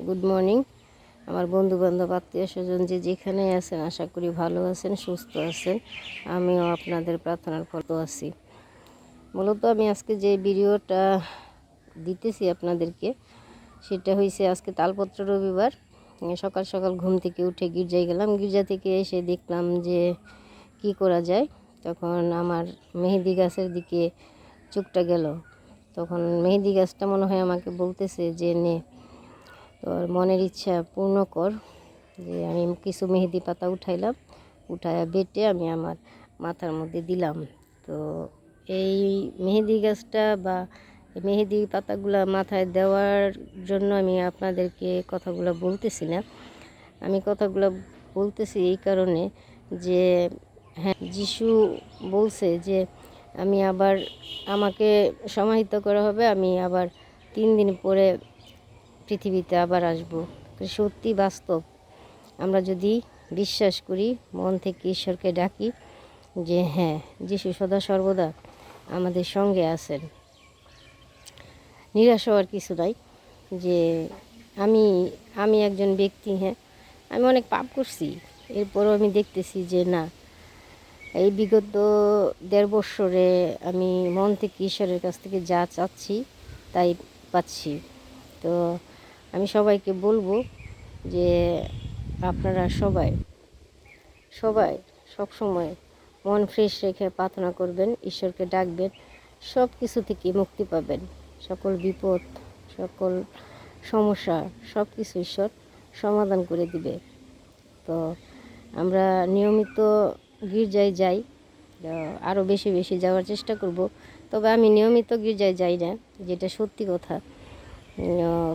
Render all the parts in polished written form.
Good morning আমার বন্ধুবান্ধব আত্মীয়স্বজন যে যেখানে আছেন আশা করি ভালো আছেন, সুস্থ আছেন। আমিও আপনাদের প্রার্থনার ফলে আছি। মূলত আমি আজকে যে ভিডিওটা দিতেছি আপনাদেরকে সেটা হয়েছে আজকে তালপত্র রবিবার। সকাল সকাল ঘুম থেকে উঠে গির্জায় গেলাম। গির্জা থেকে এসে দেখলাম যে কি করা যায়। তখন আমার মেহেদি গাছের দিকে চোখটা গেল। তখন মেহেদি গাছটা মনে হয় আমাকে বলতেছে যে নে তোর মনের ইচ্ছা পূর্ণ কর। যে আমি কিছু মেহেদি পাতা উঠাইলাম, উঠায়া বেটে আমি আমার মাথার মধ্যে দিলাম। তো এই মেহেদি গাছটা বা মেহেদি পাতাগুলা মাথায় দেওয়ার জন্য আমি আপনাদেরকে কথাগুলো বলতেছি না। আমি কথাগুলো বলতেছি এই কারণে যে হ্যাঁ, যিশু বলছে যে আমি আবার আমাকে সমাহিত করা হবে, আমি আবার 3 দিন পরে পৃথিবীতে আবার আসব। সত্যি বাস্তব। আমরা যদি বিশ্বাস করি, মন থেকে ঈশ্বরকে ডাকি যে হ্যাঁ, যিশু সদা সর্বদা আমাদের সঙ্গে আছেন, নিরাশ হওয়ার কিছু নাই। যে আমি আমি একজন ব্যক্তি, হ্যাঁ আমি অনেক পাপ করছি, এরপরও আমি দেখতেছি যে না, এই বিগত 1.5 বছরে আমি মন থেকে ঈশ্বরের কাছ থেকে যা চাচ্ছি তাই পাচ্ছি। তো আমি সবাইকে বলবো যে আপনারা সবাই সব সময় মন ফ্রেশ রেখে প্রার্থনা করবেন, ঈশ্বরকে ডাকবেন, সব কিছু থেকে মুক্তি পাবেন। সকল বিপদ, সকল সমস্যা সব কিছু ঈশ্বর সমাধান করে দিবে। তো আমরা নিয়মিত গির্জায় যাই, আরও বেশি বেশি যাওয়ার চেষ্টা করব। তবে আমি নিয়মিত গির্জায় যাই না, যেটা সত্যি কথা।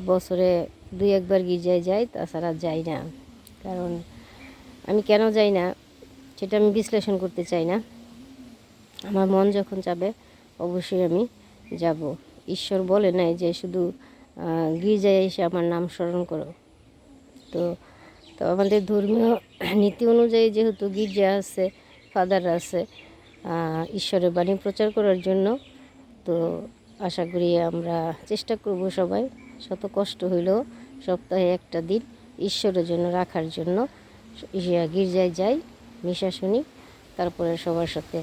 বছরে 2-1 বার গির্জায় যাই, তাছাড়া যাই না। কারণ আমি কেন যাই না সেটা আমি বিশ্লেষণ করতে চাই না। আমার মন যখন চাবে অবশ্যই আমি যাব। ঈশ্বর বলে নাই যে শুধু গির্জায় এসে আমার নাম স্মরণ করো। তো তো আমাদের ধর্মীয় নীতি অনুযায়ী যেহেতু গির্জা আছে, ফাদার আছে ঈশ্বরের বাণী প্রচার করার জন্য, তো আশা করি আমরা চেষ্টা করব সবাই, শত কষ্ট হইলেও সপ্তাহে একটা দিন ঈশ্বরের জন্য রাখার জন্য গির্জায় যাই, মিশা শুনি, তারপরে সবার সাথে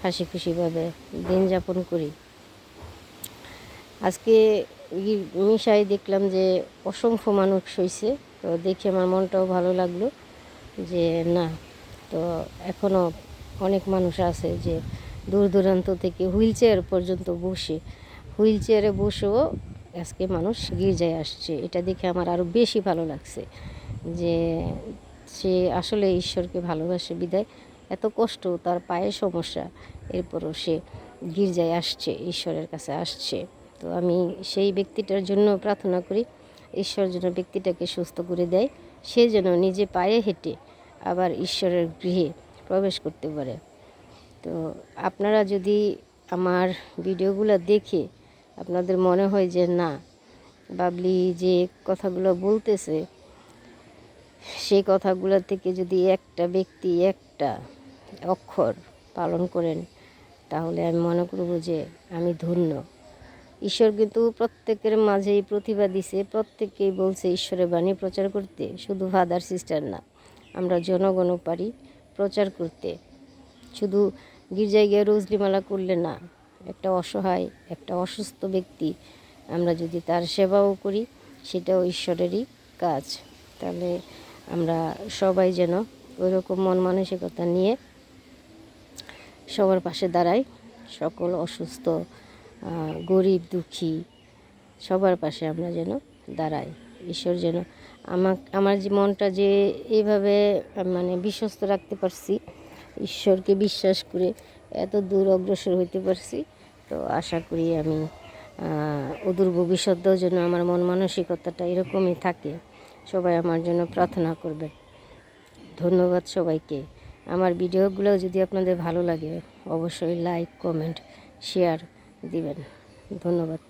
হাসি খুশিভাবে দিন যাপন করি। আজকে মিশাই দেখলাম যে অসংখ্য মানুষ হয়েছে, তো দেখে আমার মনটাও ভালো লাগলো যে না, তো এখনও অনেক মানুষ আছে যে দূর দূরান্ত থেকে হুইল চেয়ার পর্যন্ত হুইল চেয়ারে বসেও আজকে মানুষ গির্জায় আসছে। এটা দেখে আমার আরও বেশি ভালো লাগছে যে সে আসলে ঈশ্বরকে ভালোবাসে বিদায় এত কষ্ট, তার পায়ে সমস্যা, এরপরও সে গির্জায় আসছে, ঈশ্বরের কাছে আসছে। তো আমি সেই ব্যক্তিটার জন্য প্রার্থনা করি, ঈশ্বর যেন ব্যক্তিটাকে সুস্থ করে দেয়, সে যেন নিজে পায়ে হেঁটে আবার ঈশ্বরের গৃহে প্রবেশ করতে পারে। তো আপনারা যদি আমার ভিডিওগুলো দেখে আপনাদের মনে হয় যে না, বাবলি যে কথাগুলো বলতেছে সেই কথাগুলো থেকে যদি একটা ব্যক্তি একটা অক্ষর পালন করেন, তাহলে আমি মনে করব যে আমি ধন্য। ঈশ্বর কিন্তু প্রত্যেকের মাঝেই প্রতিভা দিছে, প্রত্যেককেই বলছে ঈশ্বরের বাণী প্রচার করতে, শুধু ফাদার সিস্টার না, আমরা জনগণও পারি প্রচার করতে। শুধু গির্জায় গিয়ে রোজলিমালা করলে না, একটা অসহায়, একটা অসুস্থ ব্যক্তি আমরা যদি তার সেবাও করি, সেটাও ঈশ্বরেরই কাজ। তাহলে আমরা সবাই যেন ওই রকম মন মানসিকতা নিয়ে সবার পাশে দাঁড়াই, সকল অসুস্থ, গরিব, দুঃখী সবার পাশে আমরা যেন দাঁড়াই। ঈশ্বর যেন আমার যে মনটা যে এইভাবে মানে বিশ্বস্ত রাখতে পারছি, ঈশ্বরকে বিশ্বাস করে এত দূর অগ্রসর হইতে পারছি, তো আশা করি আমি অদূর ভবিষ্যতেও যেন আমার মন মানসিকতাটা এরকমই থাকে। সবাই আমার জন্য প্রার্থনা করবে। ধন্যবাদ সবাইকে। আমার ভিডিওগুলো যদি আপনাদের ভালো লাগে অবশ্যই লাইক, কমেন্ট, শেয়ার দিবেন। ধন্যবাদ।